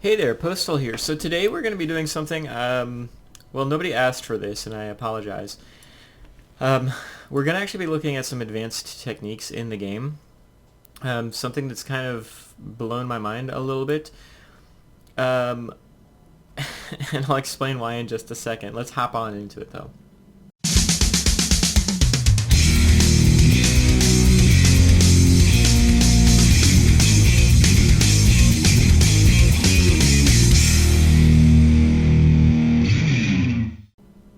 Hey there, Postal here. So today we're going to be doing something, well, nobody asked for this, and I apologize. We're going to actually be looking at some advanced techniques in the game. Something that's kind of blown my mind a little bit. Um, and I'll explain why in just a second. Let's hop on into it, though.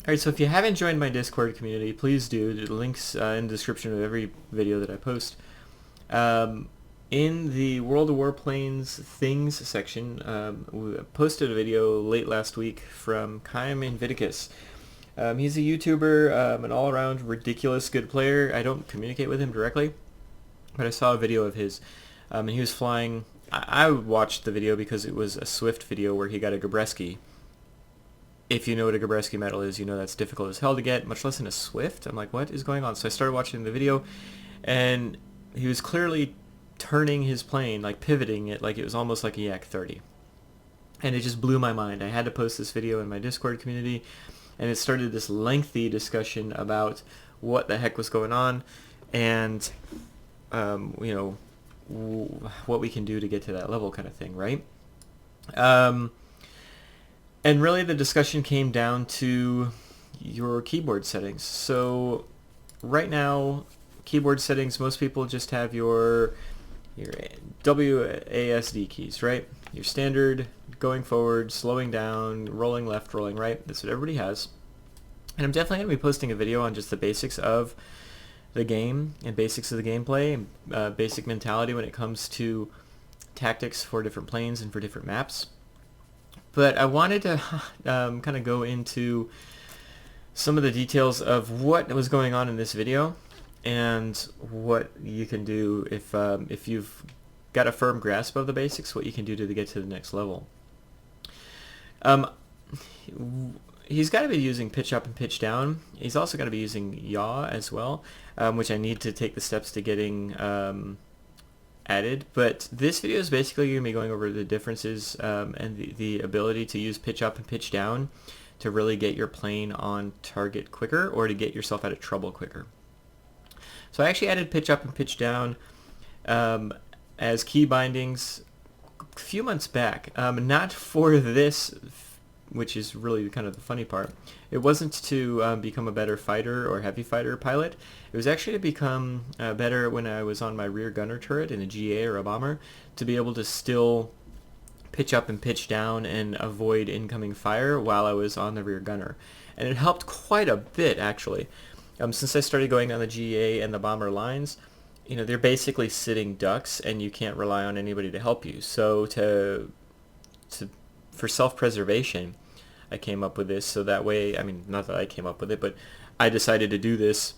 Alright, so if you haven't joined my Discord community, please do. The link's in the description of every video that I post. In the World of Warplanes Things section, we posted a video late last week from Keybindings. He's a YouTuber, an all-around ridiculous good player. I don't communicate with him directly, but I saw a video of his, and he was flying. I watched the video because it was a Swift video where he got a Gabreski. If you know what a Gabreski medal is, you know that's difficult as hell to get, much less in a Swift. I'm like, what is going on? So I started watching the video, and he was clearly turning his plane, like pivoting it, like it was almost like a Yak-30. And it just blew my mind. I had to post this video in my Discord community, and it started this lengthy discussion about what the heck was going on, and, what we can do to get to that level kind of thing, right? And really the discussion came down to your keyboard settings. So right now, keyboard settings, most people just have your WASD keys, right? Your standard going forward, slowing down, rolling left, rolling right. That's what everybody has. And I'm definitely going to be posting a video on just the basics of the game and basics of the gameplay and basic mentality when it comes to tactics for different planes and for different maps. But I wanted to kind of go into some of the details of what was going on in this video and what you can do if you've got a firm grasp of the basics, what you can do to get to the next level. He's got to be using pitch up and pitch down. He's also got to be using yaw as well, which I need to take the steps to getting added, but this video is basically going to be going over the differences and the ability to use pitch up and pitch down to really get your plane on target quicker or to get yourself out of trouble quicker. So I actually added pitch up and pitch down as key bindings a few months back, not for this, which is really kind of the funny part. It wasn't to become a better fighter or heavy fighter pilot. It was actually to become better when I was on my rear gunner turret in a GA or a bomber, to be able to still pitch up and pitch down and avoid incoming fire while I was on the rear gunner. And it helped quite a bit, actually. Since I started going on the GA and the bomber lines, they're basically sitting ducks and you can't rely on anybody to help you. So for self-preservation, I came up with this so that way, not that I came up with it, but I decided to do this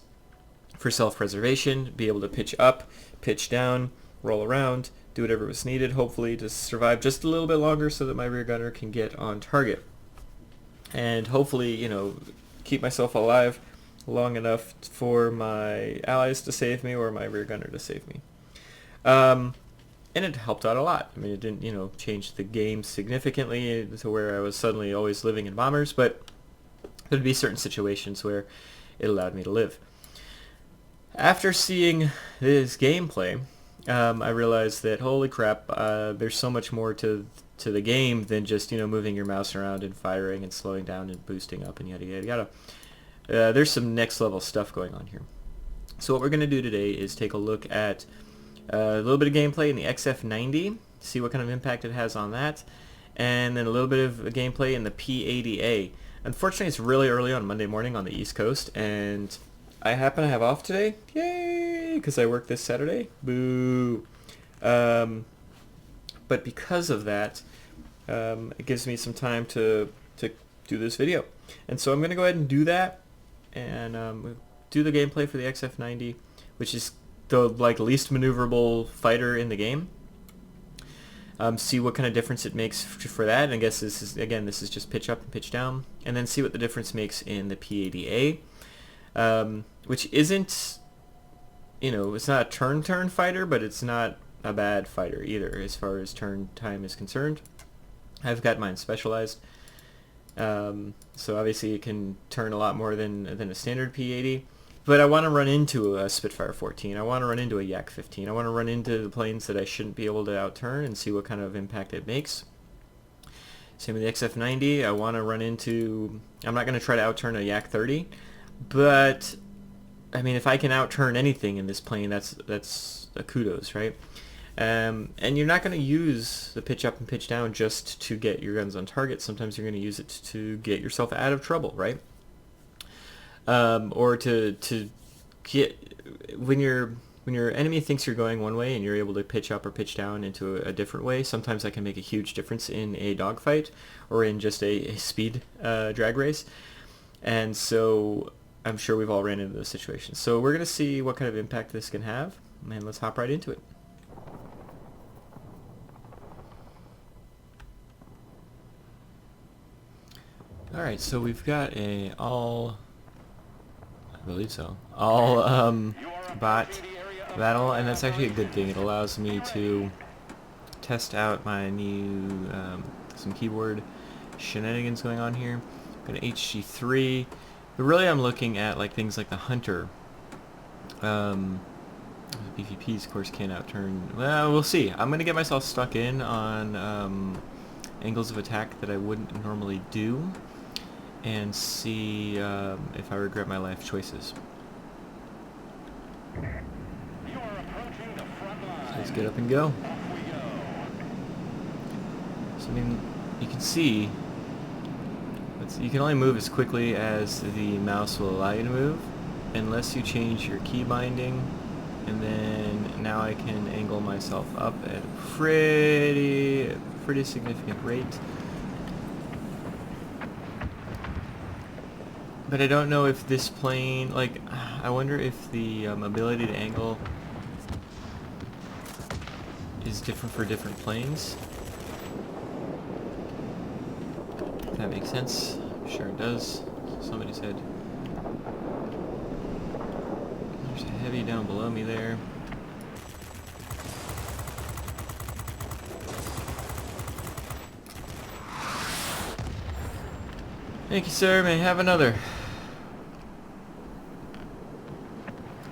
for self-preservation, be able to pitch up, pitch down, roll around, do whatever was needed, hopefully to survive just a little bit longer so that my rear gunner can get on target. And hopefully, keep myself alive long enough for my allies to save me or my rear gunner to save me. And it helped out a lot. It didn't, change the game significantly to where I was suddenly always living in bombers, but there'd be certain situations where it allowed me to live. After seeing this gameplay, I realized that, holy crap, there's so much more to the game than just, moving your mouse around and firing and slowing down and boosting up and yada yada yada. There's some next level stuff going on here. So what we're going to do today is take a look at a little bit of gameplay in the XF-90, see what kind of impact it has on that, and then a little bit of gameplay in the P-80A. Unfortunately, it's really early on Monday morning on the East Coast, and I happen to have off today. Yay! Because I work this Saturday. Boo! But because of that, it gives me some time to do this video. And so I'm going to go ahead and do that, and do the gameplay for the XF-90, which is the least maneuverable fighter in the game. See what kind of difference it makes for that. And I guess this is just pitch up and pitch down, and then see what the difference makes in the P-80A, which isn't, it's not a turn fighter, but it's not a bad fighter either as far as turn time is concerned. I've got mine specialized. So obviously it can turn a lot more than a standard P-80. But I want to run into a Spitfire 14. I want to run into a Yak 15. I want to run into the planes that I shouldn't be able to outturn and see what kind of impact it makes. Same with the XF-90. I want to run into... I'm not going to try to outturn a Yak 30, but I mean, if I can outturn anything in this plane, that's a kudos, right? And you're not going to use the pitch up and pitch down just to get your guns on target. Sometimes you're going to use it to get yourself out of trouble, right? Or to get when your enemy thinks you're going one way and you're able to pitch up or pitch down into a different way. Sometimes that can make a huge difference in a dogfight or in just a speed drag race. And so I'm sure we've all ran into those situations. So we're going to see what kind of impact this can have, and let's hop right into it. Alright, so we've got a all bot battle, and that's actually a good thing. It allows me to test out my new some keyboard shenanigans going on here. Got an HG3, but really I'm looking at like things like the Hunter. BVPs of course can't outturn. Well, we'll see. I'm gonna get myself stuck in on angles of attack that I wouldn't normally do, and see if I regret my life choices. So let's get up and go. So I mean, you can see you can only move as quickly as the mouse will allow you to move, unless you change your key binding, and then now I can angle myself up at a pretty significant rate. But I don't know if this plane, like, I wonder if the ability to angle is different for different planes. If that makes sense. I'm sure it does. Somebody said. There's a heavy down below me there. Thank you, sir. May I have another?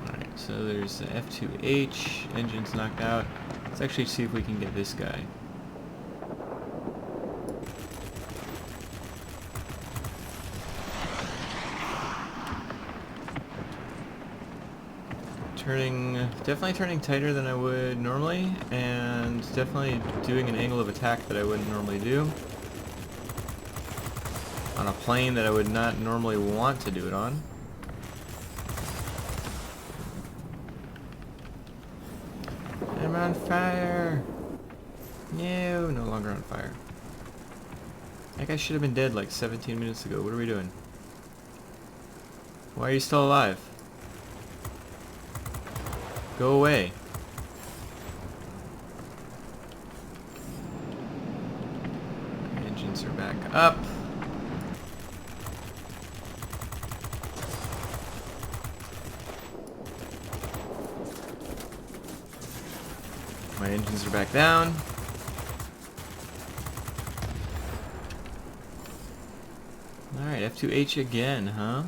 Alright, so there's the F2H. Engine's knocked out. Let's actually see if we can get this guy. Definitely turning tighter than I would normally, and definitely doing an angle of attack that I wouldn't normally do on a plane that I would not normally want to do it on. I'm on fire! No, no longer on fire. That guy should have been dead like 17 minutes ago. What are we doing? Why are you still alive? Go away. Engines are back up. My engines are back down. Alright, F2H again, huh?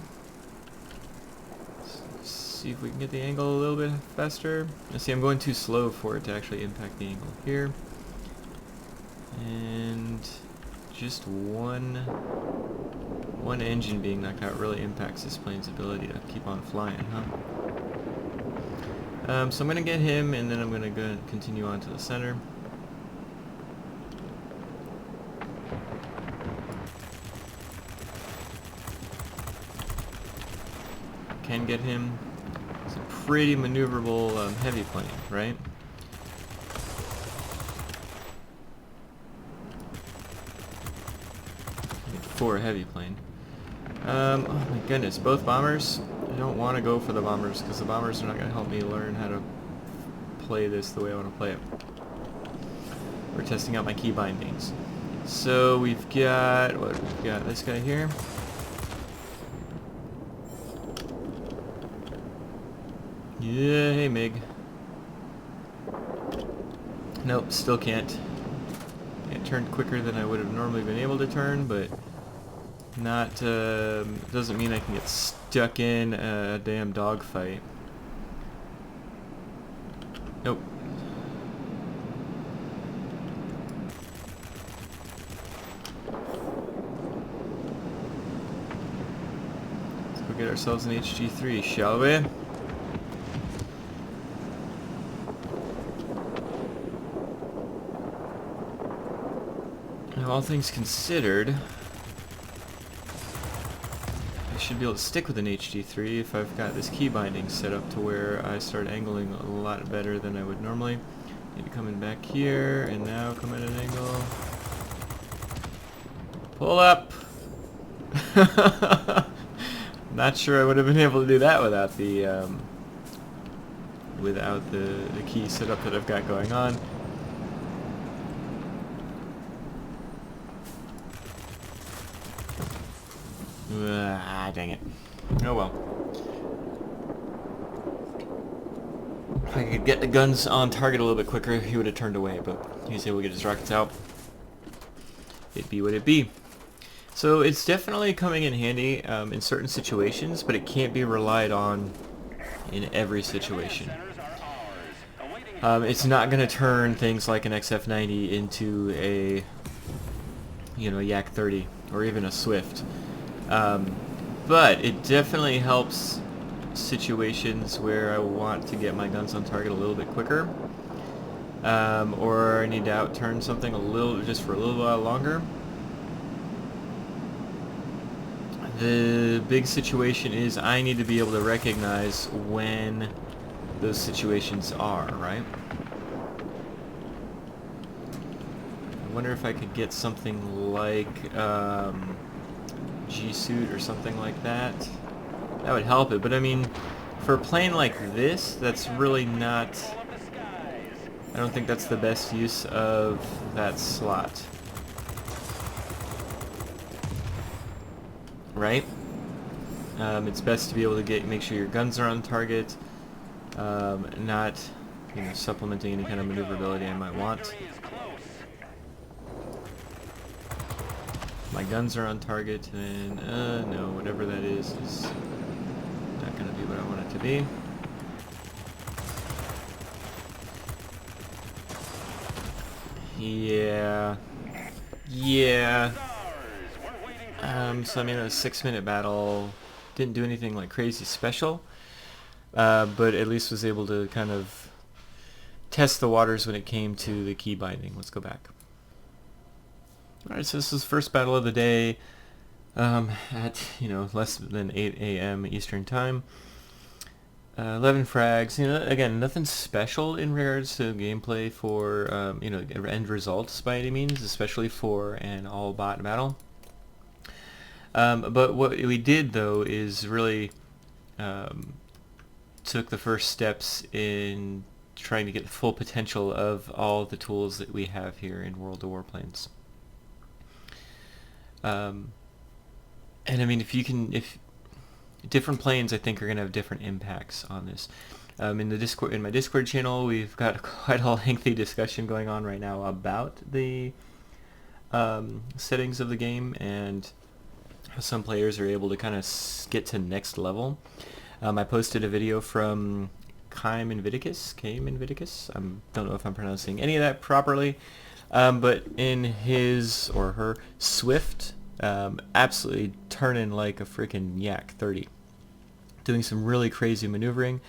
See if we can get the angle a little bit faster. Now see, I'm going too slow for it to actually impact the angle here. And just one engine being knocked out really impacts this plane's ability to keep on flying, huh? So I'm going to get him, and then I'm going to go continue on to the center. Can get him. It's a pretty maneuverable heavy plane, right? For a heavy plane. Oh my goodness, both bombers? I don't want to go for the bombers because the bombers are not going to help me learn how to play this the way I want to play it. We're testing out my key bindings. So we've got, we've got this guy here. Yeah, hey Mig. Nope, still can't turned quicker than I would have normally been able to turn, but not doesn't mean I can get stuck in a damn dogfight. Nope. Let's go get ourselves an HG3, shall we? Now, all things considered, I should be able to stick with an HG3 if I've got this key binding set up to where I start angling a lot better than I would normally. Need to come in back here, and now come at an angle. Pull up! Not sure I would have been able to do that without the key setup that I've got going on. Dang it. Oh well. If I could get the guns on target a little bit quicker, he would have turned away, but he's able to get his rockets out. It'd be what it be. So it's definitely coming in handy in certain situations, but it can't be relied on in every situation. It's not going to turn things like an XF-90 into a, Yak 30 or even a Swift. But it definitely helps situations where I want to get my guns on target a little bit quicker, or I need to out-turn something just for a little while longer. The big situation is I need to be able to recognize when those situations are, right? I wonder if I could get something like G-suit or something like that. That would help it, but I mean, for a plane like this, that's really not... I don't think that's the best use of that slot. Right? It's best to be able to make sure your guns are on target, not, supplementing any kind of maneuverability I might want. My guns are on target, and no, whatever that is not going to be what I want it to be. Yeah. So I mean, a 6-minute battle, didn't do anything like crazy special, but at least was able to kind of test the waters when it came to the key binding. Let's go back. Alright, so this is the first battle of the day, at, less than 8 a.m. Eastern Time. 11 frags, again, nothing special in regards to gameplay for, end results by any means, especially for an all-bot battle. But what we did, though, is really took the first steps in trying to get the full potential of all the tools that we have here in World of Warplanes. And I mean, if different planes, I think, are going to have different impacts on this. In my Discord channel, we've got quite a lengthy discussion going on right now about the settings of the game and how some players are able to kind of get to next level. I posted a video from Keybindings. I don't know if I'm pronouncing any of that properly. But in his or her Swift, absolutely turning like a freaking Yak 30. Doing some really crazy maneuvering.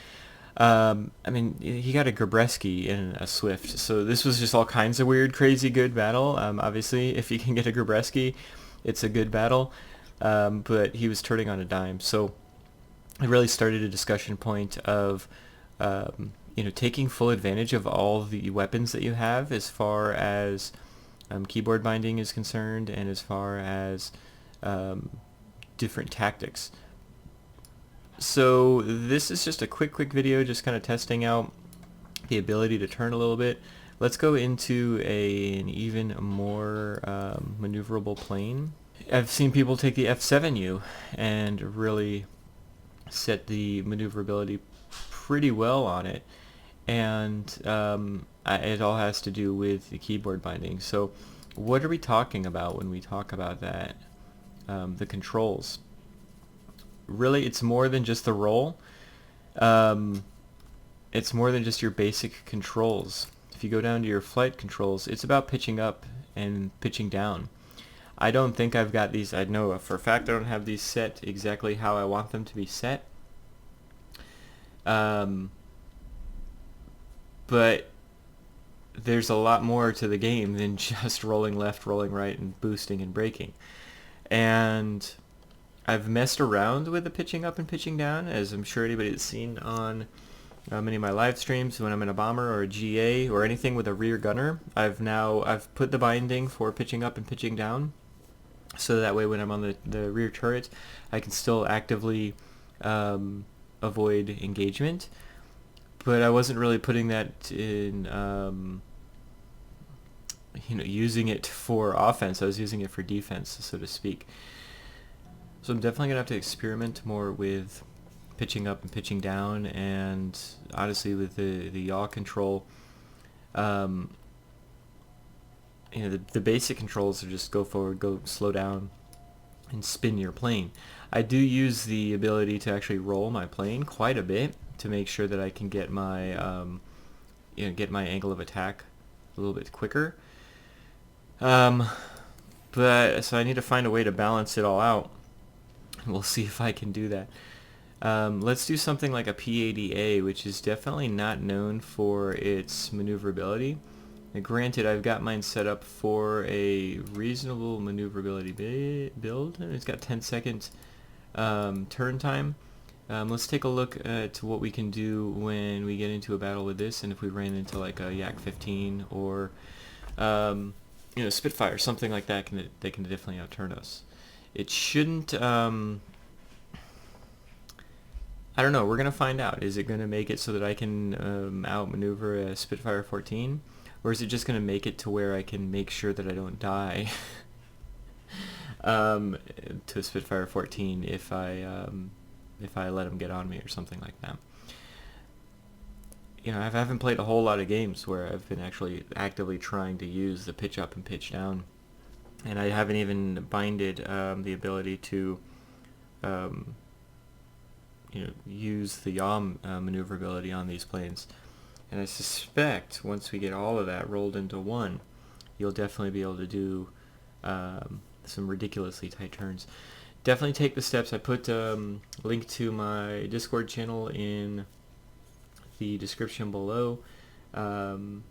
I mean, he got a Gabreski in a Swift, so this was just all kinds of weird, crazy, good battle. Obviously, if you can get a Gabreski, it's a good battle. But he was turning on a dime, so it really started a discussion point of taking full advantage of all the weapons that you have as far as keyboard binding is concerned, and as far as different tactics. So this is just a quick video, just kind of testing out the ability to turn a little bit. Let's go into an even more maneuverable plane. I've seen people take the F7U and really set the maneuverability pretty well on it, and it all has to do with the keyboard binding. So what are we talking about when we talk about that? The controls. Really, it's more than just the roll. It's more than just your basic controls. If you go down to your flight controls, it's about pitching up and pitching down. I don't think I've got these, I know for a fact I don't have these set exactly how I want them to be set. But there's a lot more to the game than just rolling left, rolling right, and boosting and braking. And I've messed around with the pitching up and pitching down, as I'm sure anybody has seen on many of my live streams when I'm in a bomber or a GA or anything with a rear gunner. I've put the binding for pitching up and pitching down, so that way when I'm on the rear turret, I can still actively avoid engagement. But I wasn't really putting that in, using it for offense. I was using it for defense, so to speak. So I'm definitely going to have to experiment more with pitching up and pitching down, and honestly with the yaw control. The basic controls are just go forward, go slow down, and spin your plane. I do use the ability to actually roll my plane quite a bit to make sure that I can get my get my angle of attack a little bit quicker. But so I need to find a way to balance it all out. We'll see if I can do that. Let's do something like a P-80A, which is definitely not known for its maneuverability. Now, granted, I've got mine set up for a reasonable maneuverability build. It's got 10-second turn time. Let's take a look at what we can do when we get into a battle with this, and if we ran into like a Yak-15 or Spitfire, something like that, they can definitely outturn us. It shouldn't. I don't know. We're gonna find out. Is it gonna make it so that I can outmaneuver a Spitfire 14, or is it just gonna make it to where I can make sure that I don't die to a Spitfire 14 if I let them get on me or something like that? I haven't played a whole lot of games where I've been actually actively trying to use the pitch up and pitch down, and I haven't even binded the ability to use the yaw maneuverability on these planes. And I suspect once we get all of that rolled into one, you'll definitely be able to do some ridiculously tight turns. Definitely take the steps. I put link to my Discord channel in the description below. Under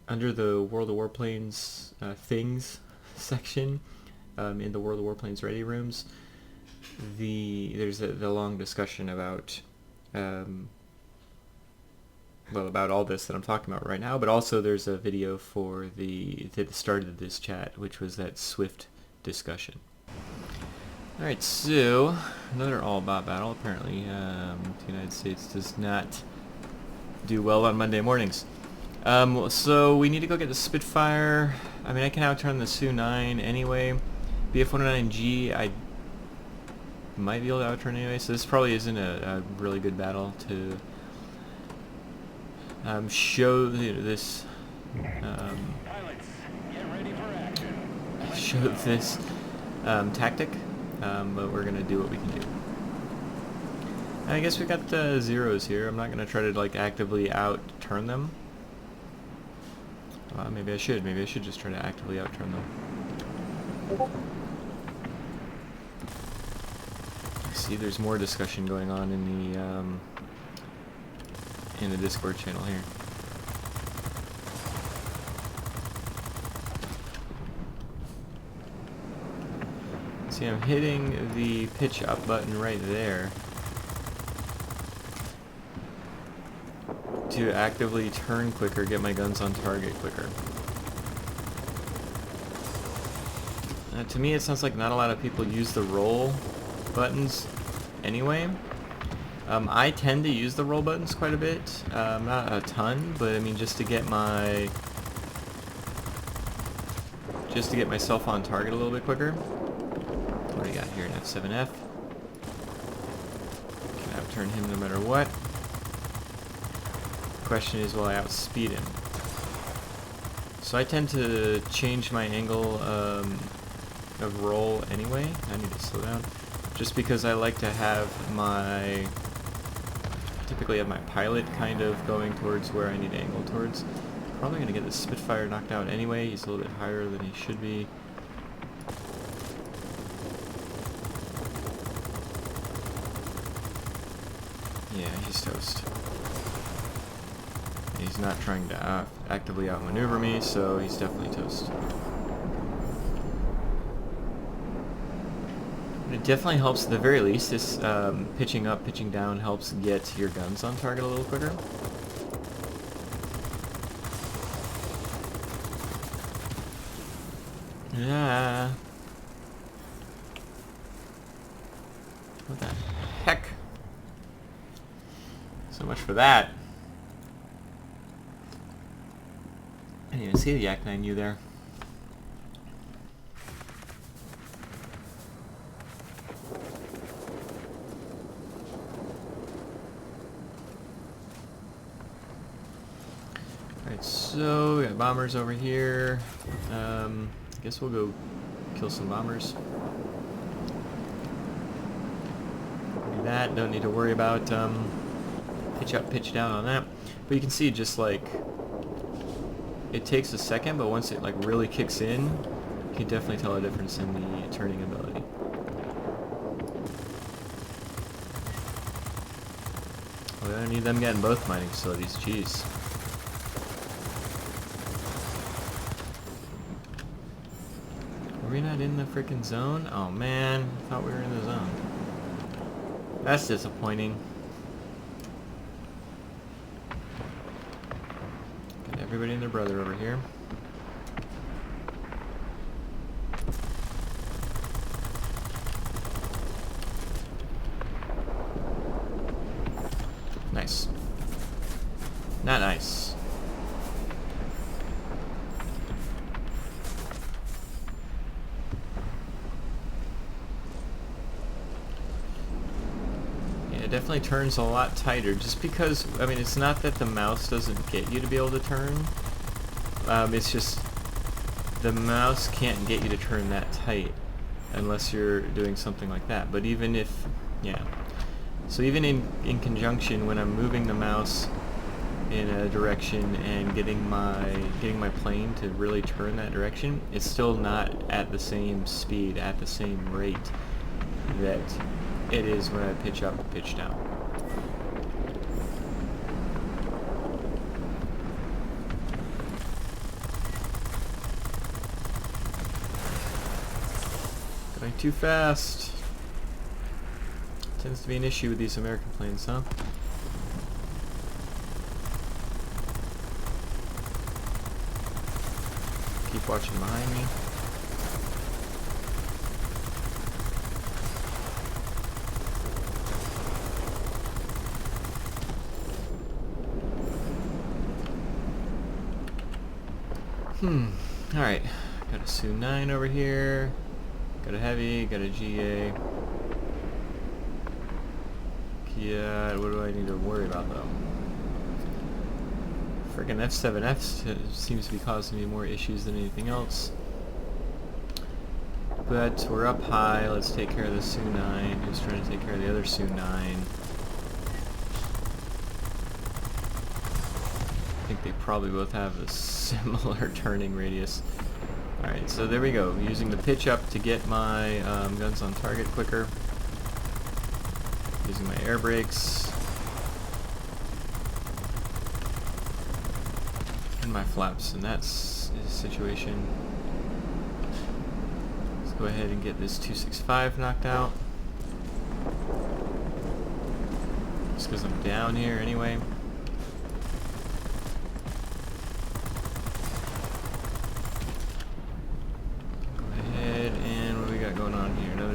the World of Warplanes things section, in the World of Warplanes ready rooms, there's the long discussion about about all this that I'm talking about right now, but also there's a video for the start of this chat, which was that Swift discussion. Alright, so another all-bot battle. Apparently the United States does not do well on Monday mornings. So we need to go get the Spitfire. I mean, I can outturn the Su-9 anyway. BF-109G I might be able to outturn anyway, so this probably isn't a really good battle to show this tactic, but we're gonna do what we can do. I guess we got the zeros here. I'm not gonna try to like actively outturn them. Maybe I should. Maybe I should just try to actively outturn them. See, there's more discussion going on in the Discord channel here. See, I'm hitting the pitch up button right there to actively turn quicker, get my guns on target quicker. To me, it sounds like not a lot of people use the roll buttons anyway. I tend to use the roll buttons quite a bit, not a ton, but I mean just to get myself on target a little bit quicker. What do we got here? An F7F. Can outturn him no matter what. Question is, will I outspeed him? So I tend to change my angle of roll anyway. I need to slow down. Just because I like to have my... typically have my pilot kind of going towards where I need to angle towards. Probably going to get the Spitfire knocked out anyway. He's a little bit higher than he should be. Yeah, he's toast. He's not trying to actively outmaneuver me, so he's definitely toast. It definitely helps, at the very least, this pitching up, pitching down helps get your guns on target a little quicker. Yeah. What the heck? So much for that. I didn't even see the Yak-9U there. Alright, so we got bombers over here. I guess we'll go kill some bombers. Do that, don't need to worry about pitch up, pitch down on that. But you can see just like it takes a second, but once it like really kicks in, you can definitely tell a difference in the turning ability. Oh, we don't need them getting both mining facilities, jeez. Are we not in the frickin' zone? Oh man, I thought we were in the zone. That's disappointing. Got everybody and their brother over here. Nice. Not nice. Definitely turns a lot tighter, just because, I mean, it's not that the mouse doesn't get you to be able to turn, it's just the mouse can't get you to turn that tight unless you're doing something like that. But even if, yeah, so even in conjunction, when I'm moving the mouse in a direction and getting my plane to really turn that direction, it's still not at the same speed, at the same rate that it is when I pitch up and pitch down. Going too fast. Tends to be an issue with these American planes, huh? Keep watching behind me. Alright, got a Su-9 over here, got a Heavy, got a GA. Yeah, what do I need to worry about though? Friggin' F7F seems to be causing me more issues than anything else. But we're up high, let's take care of the Su-9, who's trying to take care of the other Su-9. I think they probably both have a similar turning radius. Alright, so there we go. Using the pitch up to get my guns on target quicker. Using my air brakes. And my flaps, and that's the situation. Let's go ahead and get this 265 knocked out. Just because I'm down here anyway.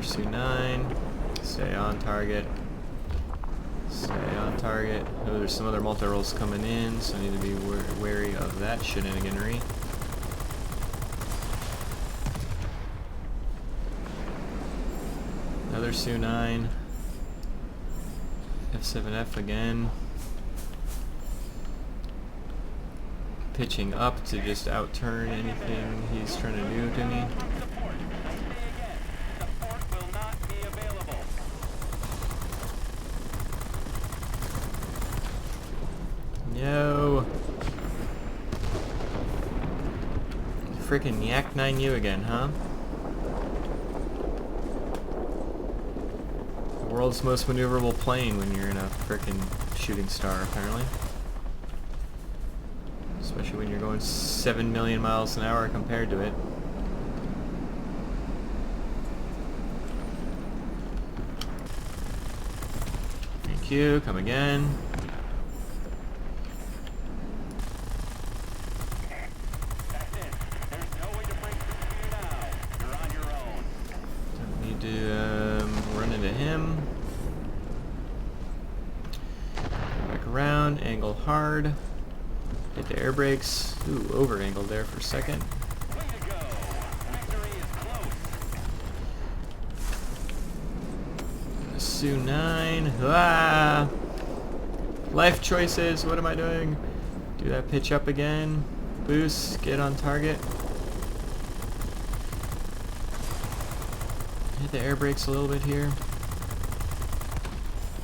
Su-9, stay on target, stay on target. Oh, there's some other multi-rolls coming in, so I need to be wary of that shenaniganry. Another Su-9, F7F again. pitching up to just outturn anything he's trying to do to me. No. Frickin' Yak-9U again, huh? The world's most maneuverable plane when you're in a frickin' shooting star, apparently. Especially when you're going 7 million miles an hour compared to it. Thank you, come again. Run into him. Back around, angle hard. Hit the air brakes. Ooh, over angled there for a second. Su-9. Ah! Life choices. What am I doing? Do that pitch up again. Boost. Get on target. Hit the air brakes a little bit here.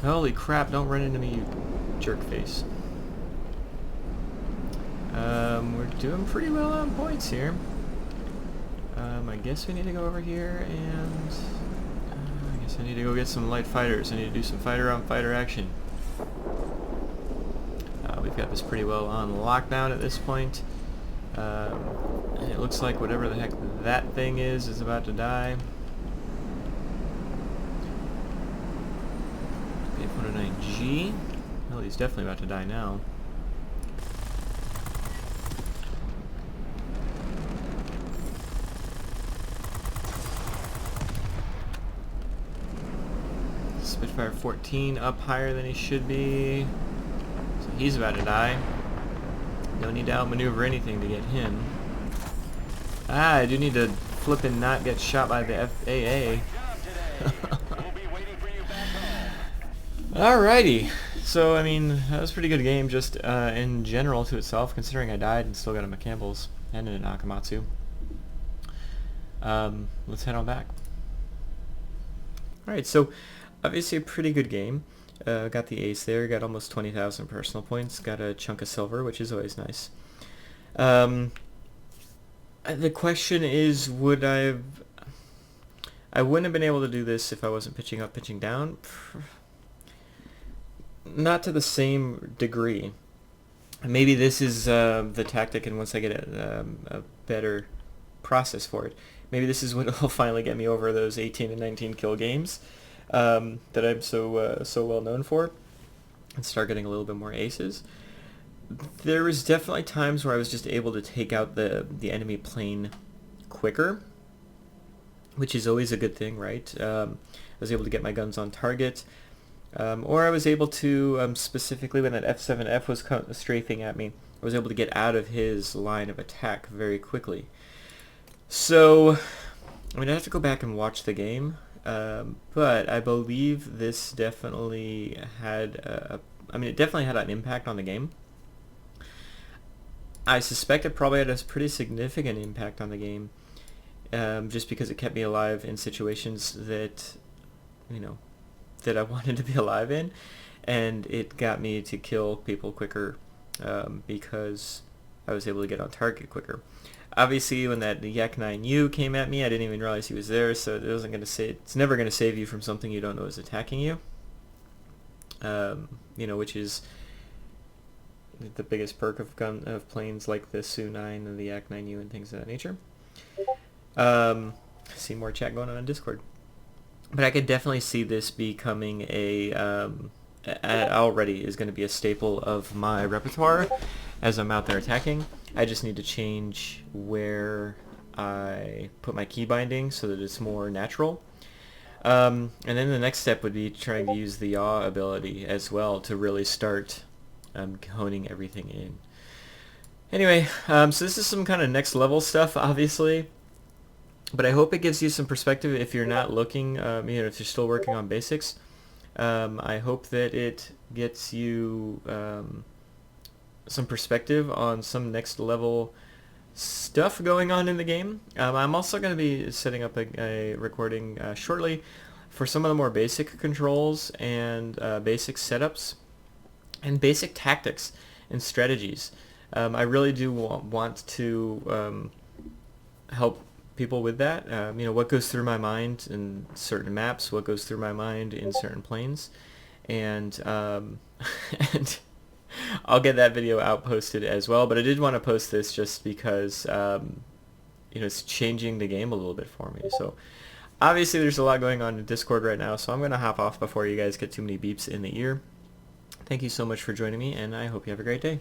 Holy crap, don't run into me, you jerk face. We're doing pretty well on points here. I guess we need to go over here and... I guess I need to go get some light fighters. I need to do some fighter-on-fighter action. We've got this pretty well on lockdown at this point. And it looks like whatever the heck that thing is about to die. F-109G. Well, he's definitely about to die now. Spitfire 14 up higher than he should be. So he's about to die. No need to outmaneuver anything to get him. Ah, I do need to flip and not get shot by the FAA. Alrighty. So, I mean, that was a pretty good game just in general to itself, considering I died and still got a McCampbell's and a Nakamatsu. Let's head on back. Alright, so obviously a pretty good game. Got the ace there, got almost 20,000 personal points, got a chunk of silver, which is always nice. The question is, I wouldn't have been able to do this if I wasn't pitching up, pitching down. Not to the same degree. Maybe this is the tactic, and once I get a better process for it, maybe this is what will finally get me over those 18 and 19 kill games that I'm so well known for, and start getting a little bit more aces. There was definitely times where I was just able to take out the enemy plane quicker, which is always a good thing, right? I was able to get my guns on target. Or I was able to, specifically when that F-7F was strafing at me, I was able to get out of his line of attack very quickly. So, I mean, I have to go back and watch the game, but I believe this definitely had, it definitely had an impact on the game. I suspect it probably had a pretty significant impact on the game, just because it kept me alive in situations that, that I wanted to be alive in, and it got me to kill people quicker because I was able to get on target quicker. Obviously, when that Yak-9U came at me, I didn't even realize he was there, so it's never going to save you from something you don't know is attacking you. Which is the biggest perk of planes like the Su-9 and the Yak-9U and things of that nature. See more chat going on Discord. But I could definitely see this becoming already is going to be a staple of my repertoire as I'm out there attacking. I just need to change where I put my key binding so that it's more natural. And then the next step would be trying to use the yaw ability as well to really start honing everything in. Anyway, so this is some kind of next level stuff, obviously. But I hope it gives you some perspective if you're not looking, if you're still working on basics. I hope that it gets you some perspective on some next level stuff going on in the game. I'm also going to be setting up a recording shortly for some of the more basic controls and basic setups and basic tactics and strategies. I really do want to help people with that. You know, what goes through my mind in certain maps, what goes through my mind in certain planes, and and I'll get that video out posted as well. But I did want to post this just because you know, it's changing the game a little bit for me. So obviously there's a lot going on in Discord right now, so I'm gonna hop off before you guys get too many beeps in the ear. Thank you so much for joining me, and I hope you have a great day.